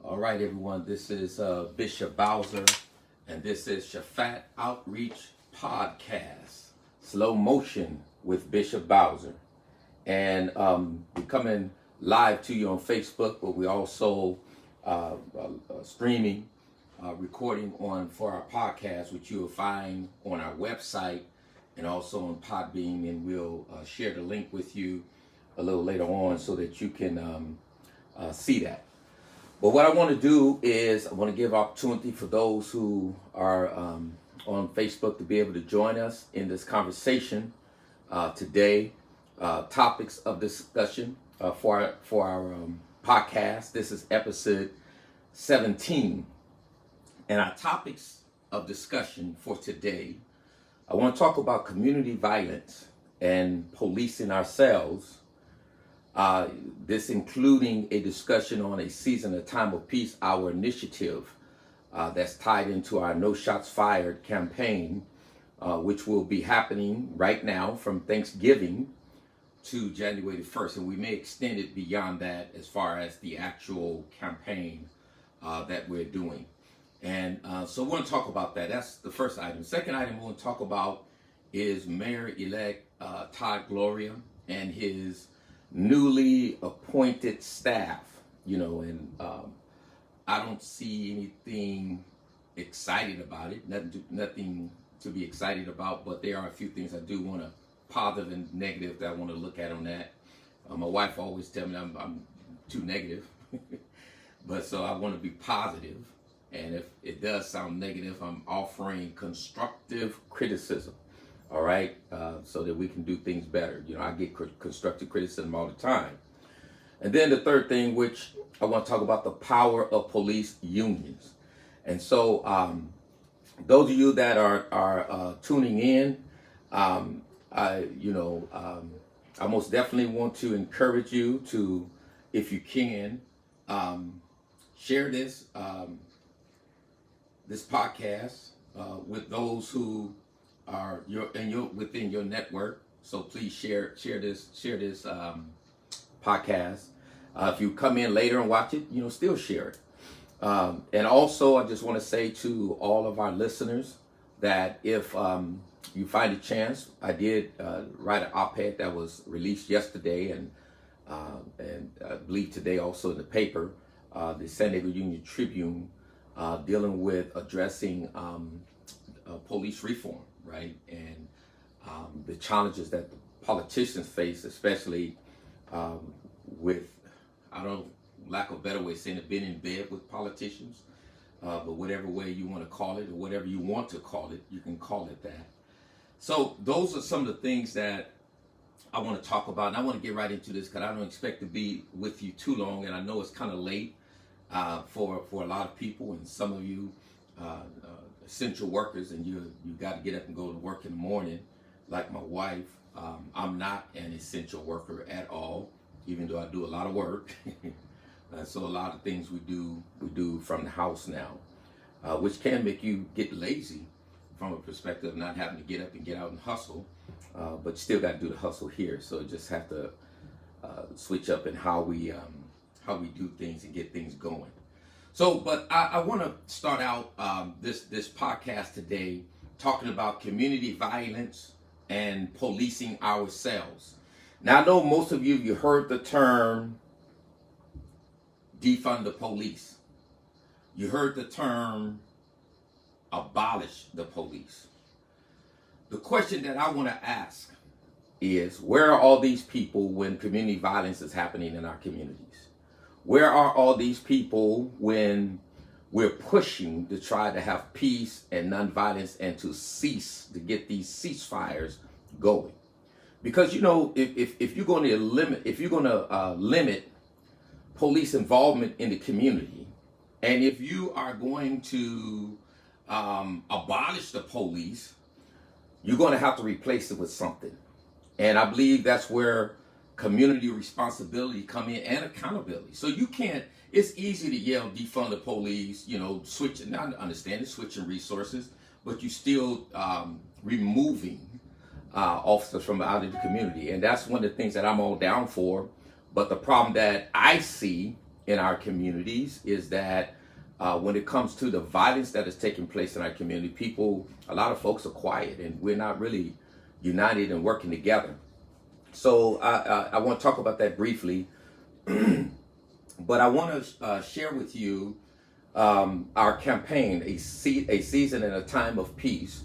All right, everyone. This is Bishop Bowser, and this is Shaphat Outreach Podcast, Slow Motion with Bishop Bowser. And we're coming live to you on Facebook, but we also streaming, recording for our podcast, which you will find on our website and also on Podbean. And we'll share the link with you a little later on so that you can see that. But what I want to do is I want to give opportunity for those who are on Facebook to be able to join us in this conversation today. Topics of discussion for our podcast. This is episode 17. And our topics of discussion for today, I want to talk about community violence and policing ourselves. This including a discussion on a season, a time of peace, our initiative that's tied into our No Shots Fired campaign, which will be happening right now from Thanksgiving to January 1st. And we may extend it beyond that as far as the actual campaign that we're doing. And so we're going to talk about that. That's the first item. Second item we're going to talk about is Mayor-elect Todd Gloria and his newly appointed staff, and I don't see anything excited about it, nothing to be excited about, but there are a few things I do want to, positive and negative, that I want to look at on that. My wife always tells me I'm too negative, but so I want to be positive, and if it does sound negative, I'm offering constructive criticism. All right, so that we can do things better. I get constructive criticism all the time. And then the third thing, which I want to talk about, the power of police unions. And so those of you that are tuning in, I most definitely want to encourage you to, if you can, share this podcast with those who are within your network. So please share this podcast. If you come in later and watch it, still share it. And also, I just want to say to all of our listeners that if you find a chance, I did write an op-ed that was released yesterday and I believe today also in the paper, the San Diego Union Tribune, dealing with addressing police reform. Right, and the challenges that the politicians face, especially with, lack of a better way of saying it, being in bed with politicians, but whatever way you want to call it, or whatever you want to call it, you can call it that. So those are some of the things that I want to talk about, and I want to get right into this because I don't expect to be with you too long, and I know it's kind of late for a lot of people, and some of you essential workers, and you got to get up and go to work in the morning, like my wife. I'm not an essential worker at all, even though I do a lot of work. So a lot of things we do from the house now, which can make you get lazy from a perspective of not having to get up and get out and hustle, but you still got to do the hustle here. So you just have to switch up in how we do things and get things going. So, but I want to start out this podcast today talking about community violence and policing ourselves. Now, I know most of you heard the term defund the police. You heard the term abolish the police. The question that I want to ask is, where are all these people when community violence is happening in our communities? Where are all these people when we're pushing to try to have peace and nonviolence and to get these ceasefires going? Because if you're going to limit police involvement in the community, and if you are going to abolish the police, you're going to have to replace it with something. And I believe that's where community responsibility come in, and accountability. So you can't, it's easy to yell defund the police, switching, I understand it, switching resources, but you still removing officers from out of the community. And that's one of the things that I'm all down for. But the problem that I see in our communities is that when it comes to the violence that is taking place in our community, a lot of folks are quiet, and we're not really united and working together. So I want to talk about that briefly, but I want to share with you our campaign, a season and a time of peace.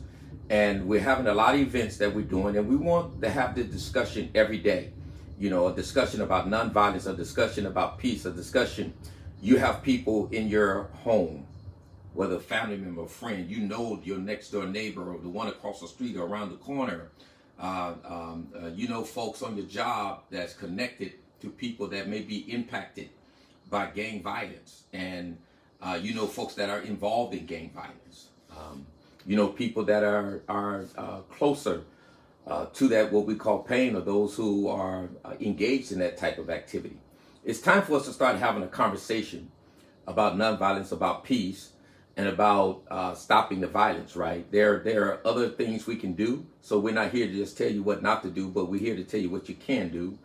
And we're having a lot of events that we're doing, and we want to have this discussion every day. You know, a discussion about nonviolence, a discussion about peace, a discussion. You have people in your home, whether a family member, a friend, you know your next door neighbor or the one across the street or around the corner. You know folks on your job that's connected to people that may be impacted by gang violence. And you know folks that are involved in gang violence. You know people that are closer to that, what we call pain, or those who are engaged in that type of activity. It's time for us to start having a conversation about nonviolence, about peace, and about stopping the violence, right? There are other things we can do. So we're not here to just tell you what not to do, but we're here to tell you what you can do.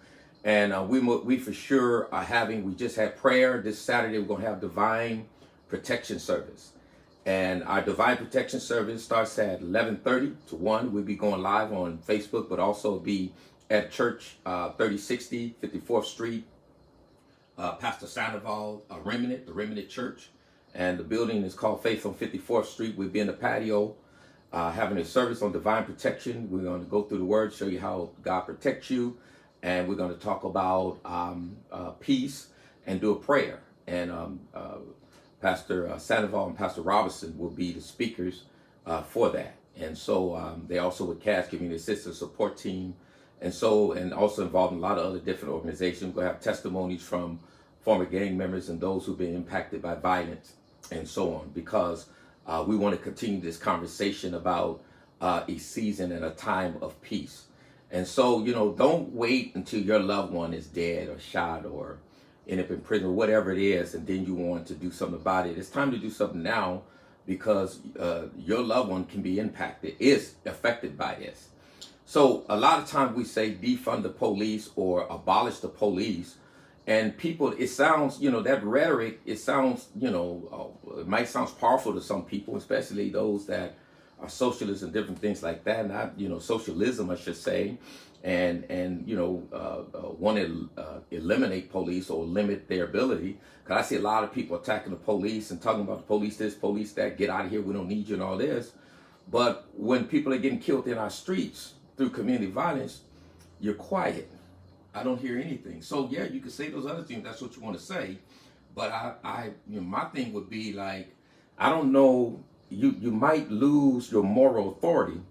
And we for sure are we just had prayer this Saturday. We're going to have Divine Protection Service. And our Divine Protection Service starts at 11:30 to 1. We'll be going live on Facebook, but also be at church 3060 54th Street, Pastor Sandoval, the Remnant Church. And the building is called Faith on 54th Street. We'll be in the patio having a service on divine protection. We're going to go through the word, show you how God protects you. And we're going to talk about peace and do a prayer. And Pastor Sandoval and Pastor Robinson will be the speakers for that. And so they also with CAS giving the assistance support team. And also involved in a lot of other different organizations. We'll have testimonies from former gang members and those who've been impacted by violence and so on, because we want to continue this conversation about a season and a time of peace. And so, you know, don't wait until your loved one is dead or shot or end up in prison or whatever it is, and then you want to do something about it. It's time to do something now, because your loved one can be impacted, is affected by this. So a lot of times we say defund the police or abolish the police. And people, it sounds, you know, that rhetoric, it sounds, you know, it might sound powerful to some people, especially those that are socialists and different things like that. Not, you know, socialism, I should say, and you know, want to eliminate police or limit their ability. Because I see a lot of people attacking the police and talking about the police this, police that, get out of here, we don't need you and all this. But when people are getting killed in our streets through community violence, you're quiet. I don't hear anything. So yeah, you can say those other things. That's what you want to say. But you know, my thing would be like, I don't know. You might lose your moral authority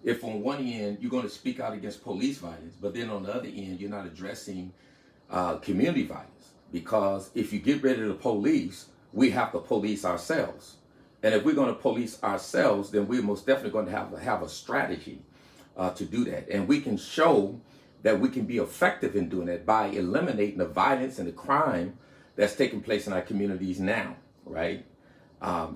if on one end you're going to speak out against police violence, but then on the other end you're not addressing community violence. Because if you get rid of the police, we have to police ourselves. And if we're going to police ourselves, then we're most definitely going to have a strategy to do that. And we can show that we can be effective in doing that by eliminating the violence and the crime that's taking place in our communities now, right? My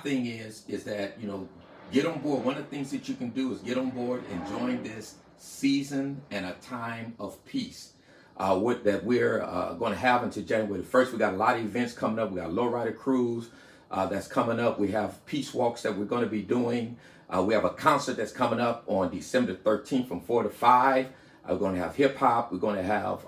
thing is that, you know, get on board. One of the things that you can do is get on board and join this season and a time of peace that we're going to have until January the 1st. We got a lot of events coming up. We got a lowrider cruise that's coming up. We have peace walks that we're going to be doing. We have a concert that's coming up on December 13th from 4 to 5. We're going to have hip hop. We're going to have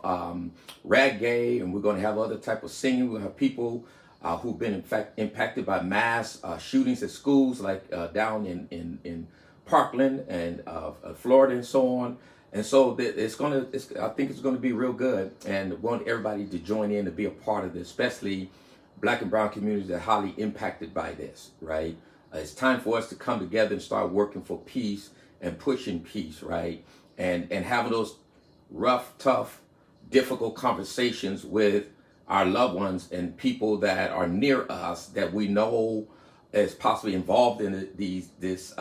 reggae, and we're going to have other type of singing. We'll have people who've been in fact impacted by mass shootings at schools, like down in Parkland and Florida and so on. And so I think it's going to be real good, and want everybody to join in to be a part of this, especially Black and brown communities that are highly impacted by this, right? It's time for us to come together and start working for peace and pushing peace, right? And having those rough, tough, difficult conversations with our loved ones and people that are near us that we know is possibly involved in this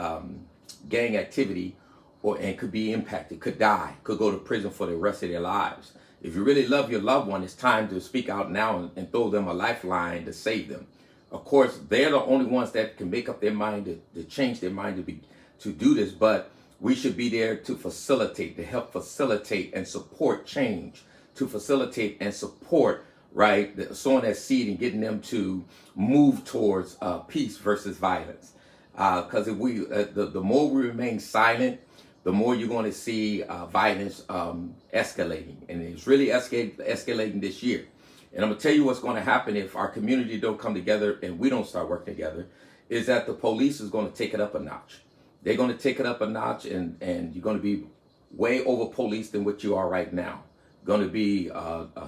gang activity, and could be impacted, could die, could go to prison for the rest of their lives. If you really love your loved one, it's time to speak out now and throw them a lifeline to save them. Of course, they're the only ones that can make up their mind to change their mind to do this, but we should be there to facilitate, to help facilitate and support change. to facilitate and support, right, sowing that seed and getting them to move towards peace versus violence. Because if we, the more we remain silent, the more you're going to see violence escalating, and it's really escalating this year. And I'm gonna tell you what's going to happen if our community don't come together and we don't start working together, is that the police is going to take it up a notch. They're going to take it up a notch, and you're going to be way over policed than what you are right now. Going to be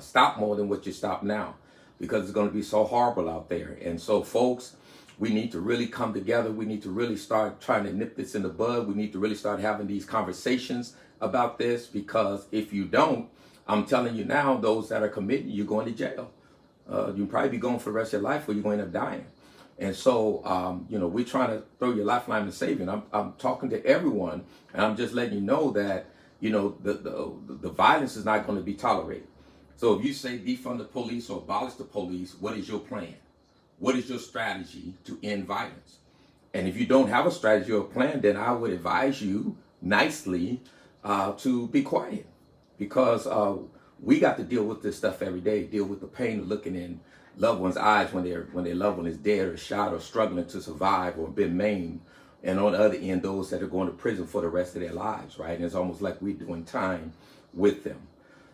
stop more than what you stop now, because it's going to be so horrible out there. And so, folks, we need to really come together. We need to really start trying to nip this in the bud. We need to really start having these conversations about this, because if you don't, I'm telling you now, those that are committing, you're going to jail. You'll probably be going for the rest of your life, or you're going to end up dying. And so, we're trying to throw your lifeline and save you. And I'm talking to everyone, and I'm just letting you know that, the violence is not going to be tolerated. So if you say defund the police or abolish the police, what is your plan? What is your strategy to end violence? And if you don't have a strategy or a plan, then I would advise you nicely to be quiet, because we got to deal with this stuff every day. Deal with the pain of looking in loved ones' eyes when their loved one is dead or shot or struggling to survive or been maimed. And on the other end, those that are going to prison for the rest of their lives, right? And it's almost like we're doing time with them.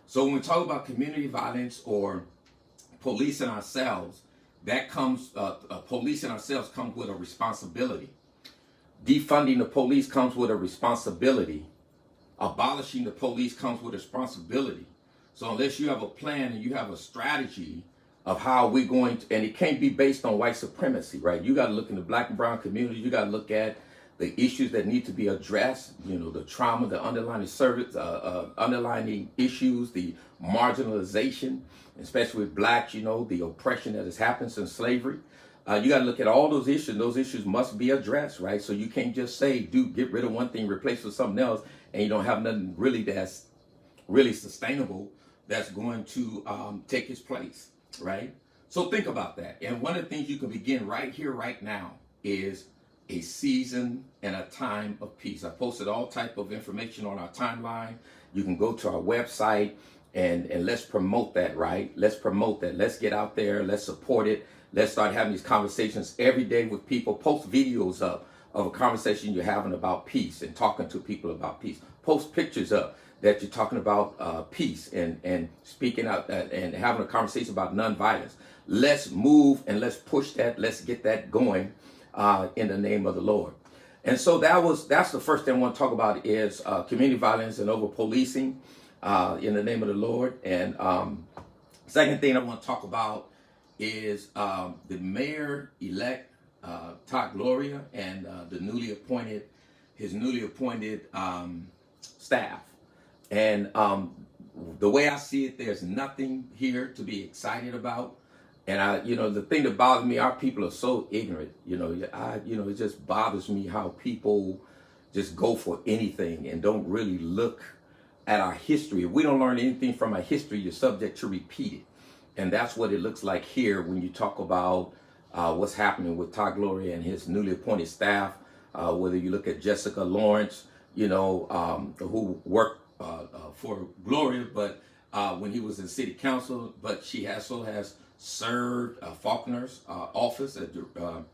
So when we talk about community violence or policing ourselves, that comes, policing ourselves comes with a responsibility. Defunding the police comes with a responsibility. Abolishing the police comes with a responsibility. So unless you have a plan and you have a strategy of how we're going to, and it can't be based on white supremacy, right? You got to look in the black and brown community. You got to look at the issues that need to be addressed, the trauma, the underlying service, underlying issues, the marginalization, especially with blacks, the oppression that has happened since slavery. You got to look at all those issues. Those issues must be addressed, right? So you can't just say, get rid of one thing, replace with something else, and you don't have nothing really that's really sustainable that's going to take its place, right? So think about that. And one of the things you can begin right here, right now, is a season and a time of peace. I posted all type of information on our timeline. You can go to our website and let's promote that, right? Let's promote that. Let's get out there. Let's support it. Let's start having these conversations every day with people. Post videos up of a conversation you're having about peace and talking to people about peace. Post pictures up that you're talking about peace and speaking out and having a conversation about nonviolence. Let's move and let's push that. Let's get that going in the name of the Lord. And so that's the first thing I want to talk about is community violence and over policing in the name of the Lord. And second thing I want to talk about is the mayor-elect Todd Gloria and his newly appointed staff. And the way I see it, there's nothing here to be excited about. And the thing that bothers me, our people are so ignorant. It just bothers me how people just go for anything and don't really look at our history. If we don't learn anything from our history, you're subject to repeat it. And that's what it looks like here when you talk about what's happening with Todd Gloria and his newly appointed staff. Whether you look at Jessica Lawrence, who worked for Gloria, but when he was in city council, but she also has served Faulkner's office as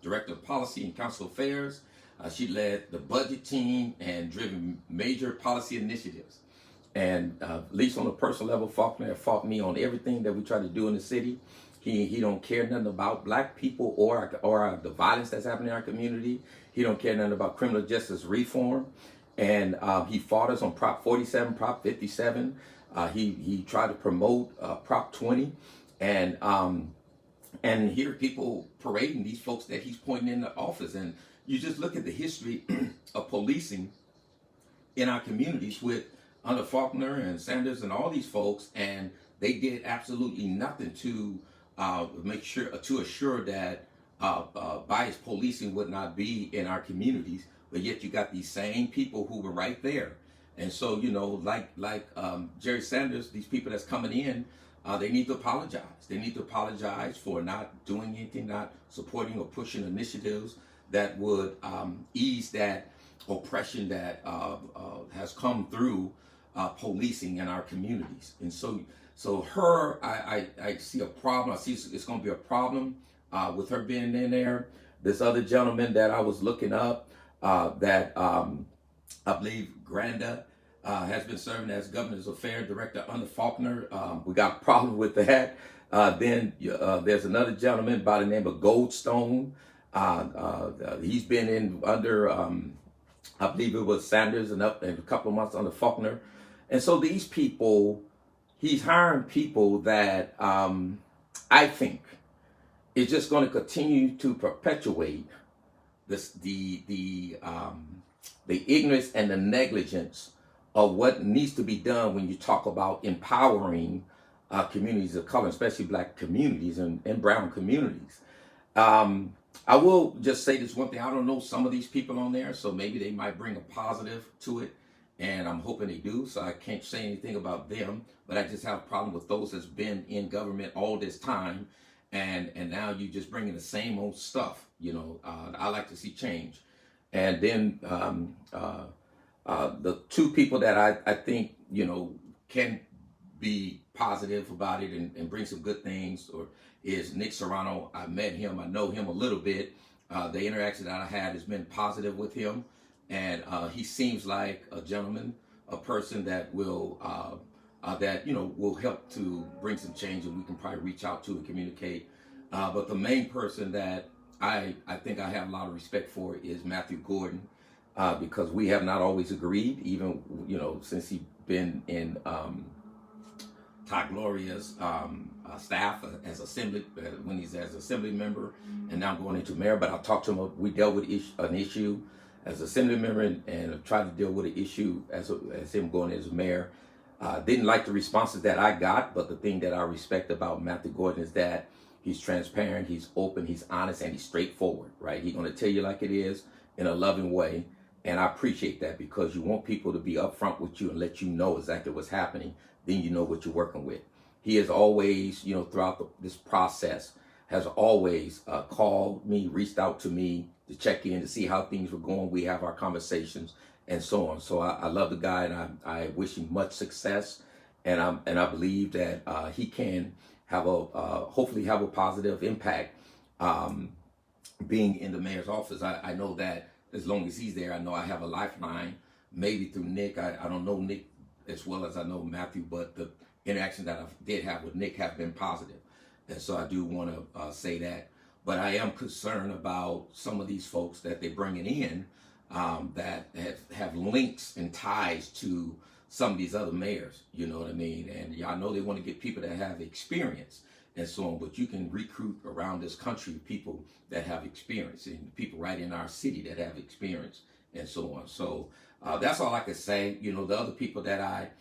Director of Policy and Council Affairs. She led the budget team and driven major policy initiatives. And at least on a personal level, Faulkner fought me on everything that we try to do in the city. He don't care nothing about black people or the violence that's happening in our community. He don't care nothing about criminal justice reform. And he fought us on Prop 47, Prop 57. He tried to promote Prop 20. And here are people parading these folks that he's pointing into office. And you just look at the history of policing in our communities under Faulkner and Sanders and all these folks, and they did absolutely nothing to assure that biased policing would not be in our communities. But yet you got these same people who were right there. And so, like Jerry Sanders, these people that's coming in, they need to apologize. They need to apologize for not doing anything, not supporting or pushing initiatives that would ease that oppression that has come through policing in our communities. And so So her, I see a problem. I see it's going to be a problem with her being in there. This other gentleman that I was looking up, that I believe Granda has been serving as Governor's Affairs Director under Faulkner. We got a problem with that. Then there's another gentleman by the name of Goldstone. He's been in under, I believe it was Sanders, and up in a couple of months under Faulkner. And so these people, he's hiring people that I think is just going to continue to perpetuate this, the ignorance and the negligence of what needs to be done when you talk about empowering communities of color, especially black communities and brown communities. I will just say this one thing. I don't know some of these people on there, so maybe they might bring a positive to it, and I'm hoping they do, so I can't say anything about them, but I just have a problem with those that's been in government all this time, and now you just bringing the same old stuff. You know, I like to see change. And then the two people that I think, you know, can be positive about it and bring some good things, or is Nick Serrano. I met him, I know him a little bit. The interaction that I had has been positive with him, and he seems like a gentleman, a person that will that, you know, will help to bring some change, and we can probably reach out to and communicate. But the main person that I think I have a lot of respect for is Matthew Gordon, because we have not always agreed, even, you know, since he's been in Todd Gloria's staff as assembly, when he's as assembly member, and now going into mayor. But I talked to him. We dealt with an issue as assembly member, and tried to deal with an issue as him going as mayor. Didn't like the responses that I got, but the thing that I respect about Matthew Gordon is that he's transparent, he's open, he's honest, and he's straightforward, right? He's going to tell you like it is in a loving way. And I appreciate that, because you want people to be upfront with you and let you know exactly what's happening. Then you know what you're working with. He has always, you know, throughout this process, has always called me, reached out to me to check in, to see how things were going. We have our conversations and so on. So I love the guy, and I wish him much success. And I believe that he can have hopefully have a positive impact being in the mayor's office. I know that as long as he's there, I know I have a lifeline, maybe through Nick. I don't know Nick as well as I know Matthew, but the interaction that I did have with Nick have been positive. And so I do want to say that. But I am concerned about some of these folks that they're bringing in that have links and ties to some of these other mayors, you know what I mean? And I know they want to get people that have experience and so on, but you can recruit around this country people that have experience, and people right in our city that have experience and so on. So that's all I can say. You know, the other people that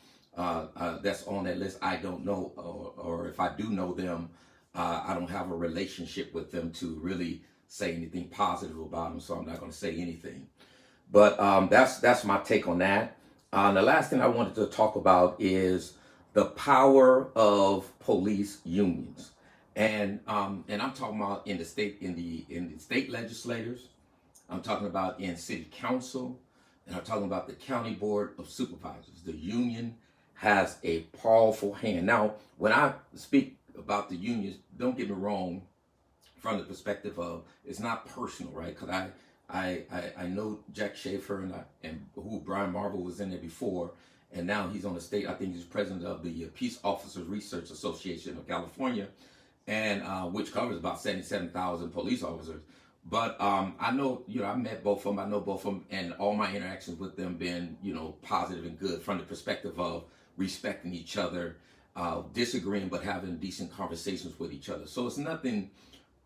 that's on that list, I don't know, or if I do know them, I don't have a relationship with them to really say anything positive about them, so I'm not going to say anything. But that's my take on that. The last thing I wanted to talk about is the power of police unions, and I'm talking about in the state legislators. I'm talking about in city council, and I'm talking about the county board of supervisors. The union has a powerful hand. Now, when I speak about the unions, don't get me wrong, from the perspective of it's not personal, right? Because I know Jack Shaphat and who Brian Marvel was in there before, and now he's on the state. I think he's president of the Peace Officers Research Association of California, and which covers about 77,000 police officers. But I know, you know, I met both of them. I know both of them, and all my interactions with them been, you know, positive and good from the perspective of respecting each other, disagreeing but having decent conversations with each other. So it's nothing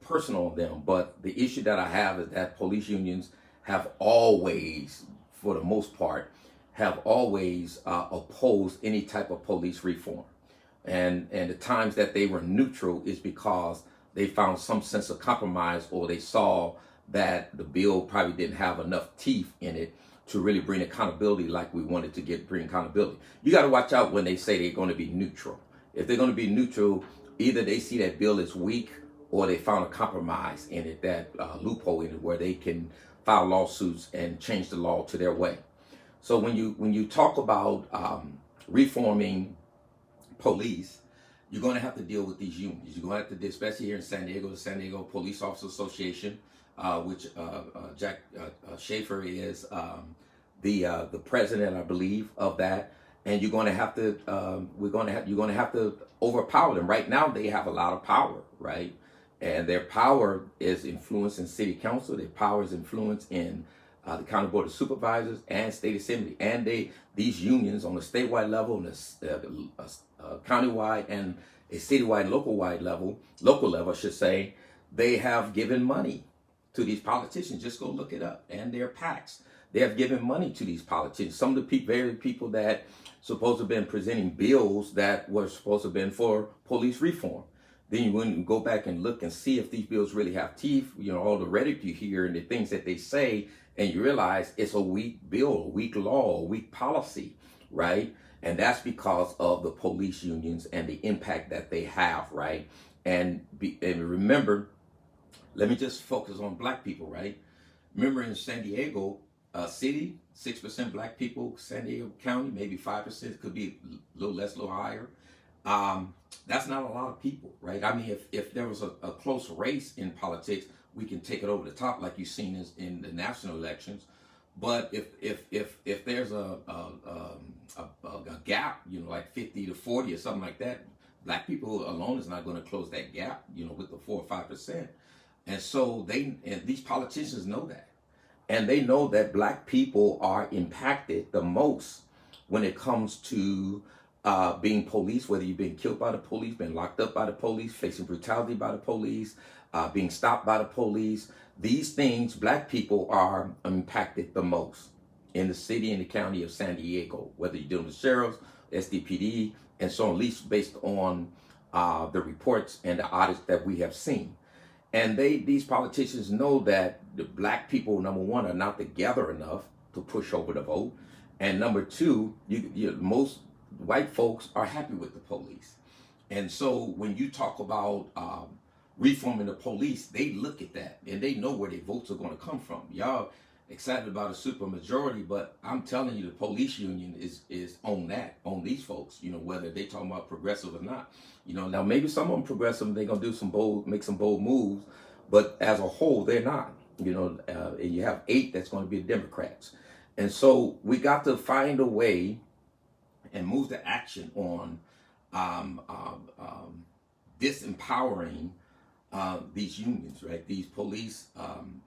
personal on them, but the issue that I have is that police unions have always, for the most part, have always opposed any type of police reform. And the times that they were neutral is because they found some sense of compromise, or they saw that the bill probably didn't have enough teeth in it to really bring accountability like we wanted to bring accountability. You got to watch out when they say they're going to be neutral. If they're going to be neutral, either they see that bill is weak, or they found a compromise in it, that loophole in it, where they can file lawsuits and change the law to their way. So when you talk about reforming police, you're going to have to deal with these unions. You're going to have to, especially here in San Diego, the San Diego Police Officers Association, which Jack Shaphat is the president, I believe, of that. And you're going to have to, you're going to have to overpower them. Right now, they have a lot of power, right? And their power is influence in city council. Their power is influence in the county board of supervisors and state assembly. And these unions on a statewide level, on a countywide and a citywide, local level, I should say, they have given money to these politicians. Just go look it up. And their PACs. They have given money to these politicians. Some of the very people that supposed to have been presenting bills that were supposed to have been for police reform. Then you wouldn't go back and look and see if these bills really have teeth, all the rhetoric you hear and the things that they say, and you realize it's a weak bill, a weak law, a weak policy, right? And that's because of the police unions and the impact that they have, right? And remember, let me just focus on black people, right? Remember in San Diego city, 6% black people, San Diego County, maybe 5%, could be a little less, a little higher. That's not a lot of people, right? I mean, if there was a close race in politics, we can take it over the top like you've seen in the national elections. But if there's a gap, like 50 to 40 or something like that, black people alone is not going to close that gap, with the 4 or 5%. And so these politicians know that. And they know that black people are impacted the most when it comes to being police, whether you've been killed by the police, been locked up by the police, facing brutality by the police, being stopped by the police. These things, black people are impacted the most in the city and the county of San Diego, whether you're dealing with sheriffs, SDPD, and so on, at least based on the reports and the audits that we have seen. And these politicians know that the black people, number one, are not together enough to push over the vote. And number two, most white folks are happy with the police. And so when you talk about reforming the police, they look at that and they know where their votes are going to come from. Y'all excited about a super majority, but I'm telling you, the police union is on that, on these folks, whether they talking about progressive or not. Now maybe some of them progressive, they're going to do make some bold moves, but as a whole, they're not, and you have 8 that's going to be Democrats. And so we got to find a way and move to action on disempowering these unions, right? These police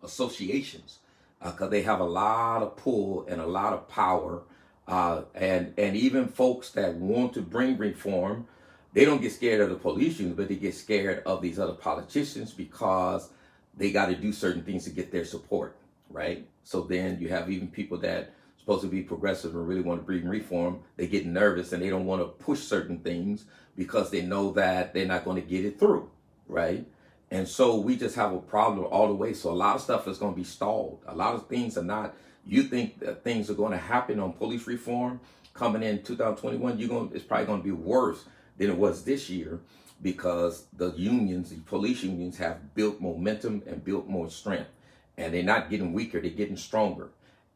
associations, because they have a lot of pull and a lot of power. And even folks that want to bring reform, they don't get scared of the police unions, but they get scared of these other politicians because they got to do certain things to get their support, right? So then you have even people that supposed to be progressive and really want to bring reform, they get nervous and they don't want to push certain things because they know that they're not going to get it through, right? And so we just have a problem all the way. So a lot of stuff is going to be stalled. A lot of things are not, you think that things are going to happen on police reform coming in 2021, it's probably going to be worse than it was this year because the unions, the police unions have built momentum and built more strength. And they're not getting weaker, they're getting stronger.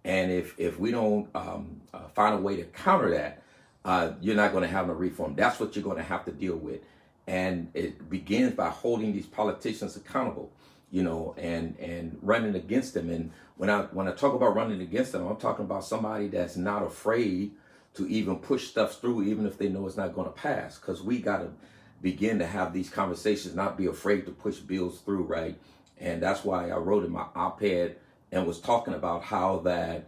And if we don't find a way to counter that, you're not going to have no reform. That's what you're going to have to deal with. And it begins by holding these politicians accountable, and running against them. And when I talk about running against them, I'm talking about somebody that's not afraid to even push stuff through, even if they know it's not going to pass. Because we got to begin to have these conversations, not be afraid to push bills through, right? And that's why I wrote in my op-ed and was talking about how that,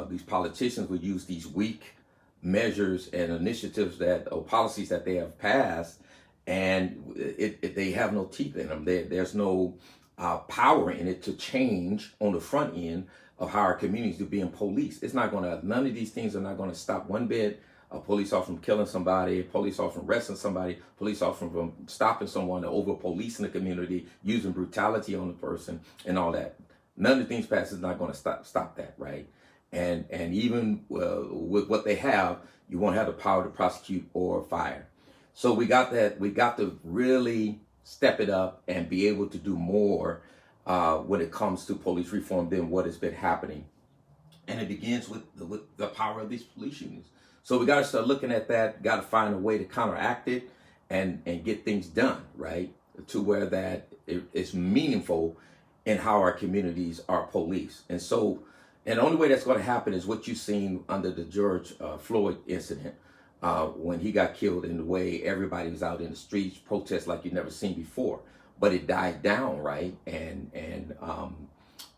these politicians would use these weak measures and initiatives or policies that they have passed, and they have no teeth in them. There's no power in it to change on the front end of how our communities are being policed. It's not going to, none of these things are not going to stop one bit a police officer from killing somebody, a police officer from arresting somebody, police officer from stopping someone, over policing the community, using brutality on the person and all that. None of the things passed is not going to stop that, right? And even with what they have, you won't have the power to prosecute or fire. So we got to really step it up and be able to do more when it comes to police reform than what has been happening. And it begins with the power of these police unions. So we got to start looking at that, got to find a way to counteract it and get things done, right? To where that it's meaningful in how our communities are policed. And so, and the only way that's going to happen is what you've seen under the George Floyd incident, when he got killed, in the way everybody was out in the streets, protests like you've never seen before. But it died down, right? And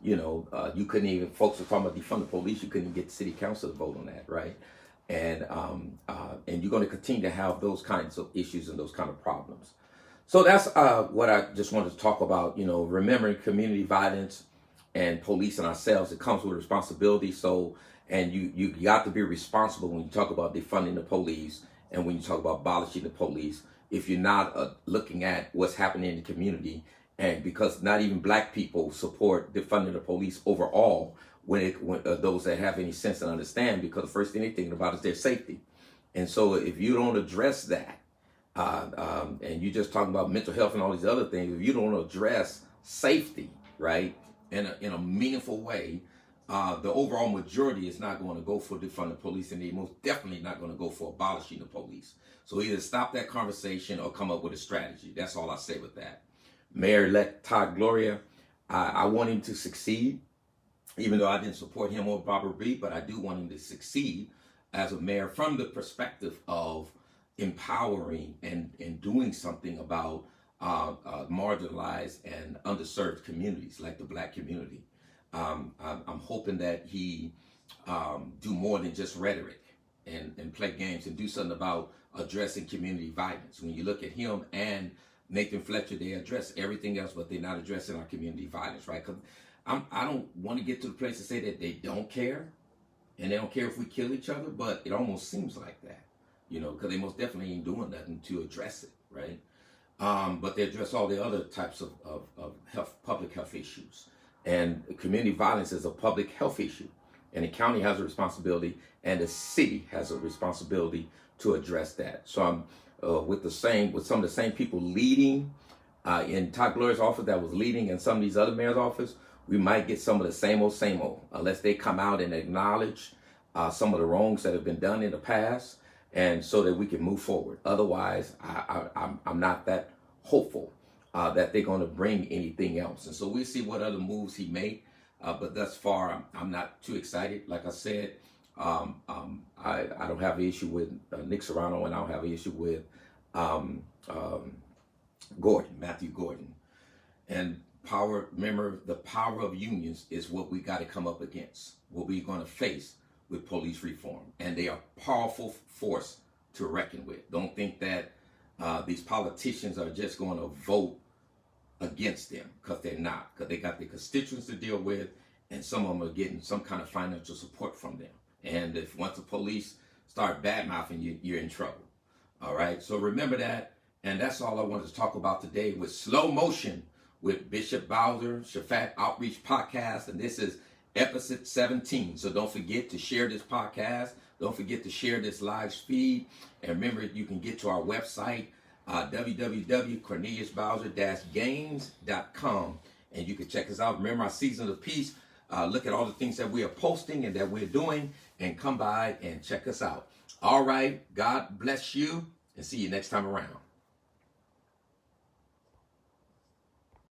you couldn't even, folks were talking about defund the police, you couldn't get the city council to vote on that, right? And you're going to continue to have those kinds of issues and those kind of problems. So that's what I just wanted to talk about, remembering community violence and policing ourselves. It comes with responsibility. So, and you got to be responsible when you talk about defunding the police and when you talk about abolishing the police, if you're not looking at what's happening in the community. And because not even black people support defunding the police overall, when those that have any sense and understand, because the first thing they're thinking about is their safety. And so if you don't address that, and you're just talking about mental health and all these other things, if you don't address safety, right, in a meaningful way, the overall majority is not going to go for defund the police, and they're most definitely not going to go for abolishing the police. So either stop that conversation or come up with a strategy. That's all I say with that. Mayor-elect Todd Gloria, I want him to succeed, even though I didn't support him or Barbara Reed, but I do want him to succeed as a mayor from the perspective of empowering and doing something about marginalized and underserved communities like the black community. I'm hoping that he do more than just rhetoric and play games and do something about addressing community violence. When you look at him and Nathan Fletcher, they address everything else, but they're not addressing our community violence, right? Because I don't want to get to the place to say that they don't care, and they don't care if we kill each other, but it almost seems like that, because they most definitely ain't doing nothing to address it, right? But they address all the other types of public health issues. And community violence is a public health issue, and the county has a responsibility, and the city has a responsibility to address that. So I'm with some of the same people leading in Todd Gloria's office that was leading in some of these other mayor's office. We might get some of the same old, unless they come out and acknowledge some of the wrongs that have been done in the past, and so that we can move forward. Otherwise, I'm not that hopeful that they're going to bring anything else. And so we'll see what other moves he made. But thus far, I'm not too excited. Like I said, I don't have an issue with Nick Serrano, and I don't have an issue with Matthew Gordon. And remember, the power of unions is what we got to come up against, what we're going to face with police reform. And they are a powerful force to reckon with. Don't think that these politicians are just going to vote against them, because they're not. Because they got their constituents to deal with, and some of them are getting some kind of financial support from them. And if once the police start bad-mouthing you, you're in trouble. All right? So remember that. And that's all I wanted to talk about today with Slow Motion with Bishop Bowser, Shaphat Outreach Podcast. And this is episode 17. So don't forget to share this podcast. Don't forget to share this live feed. And remember, you can get to our website, www.corneliusbowser-games.com, and you can check us out. Remember our Season of Peace. Look at all the things that we are posting and that we're doing, and come by and check us out. All right. God bless you, and see you next time around.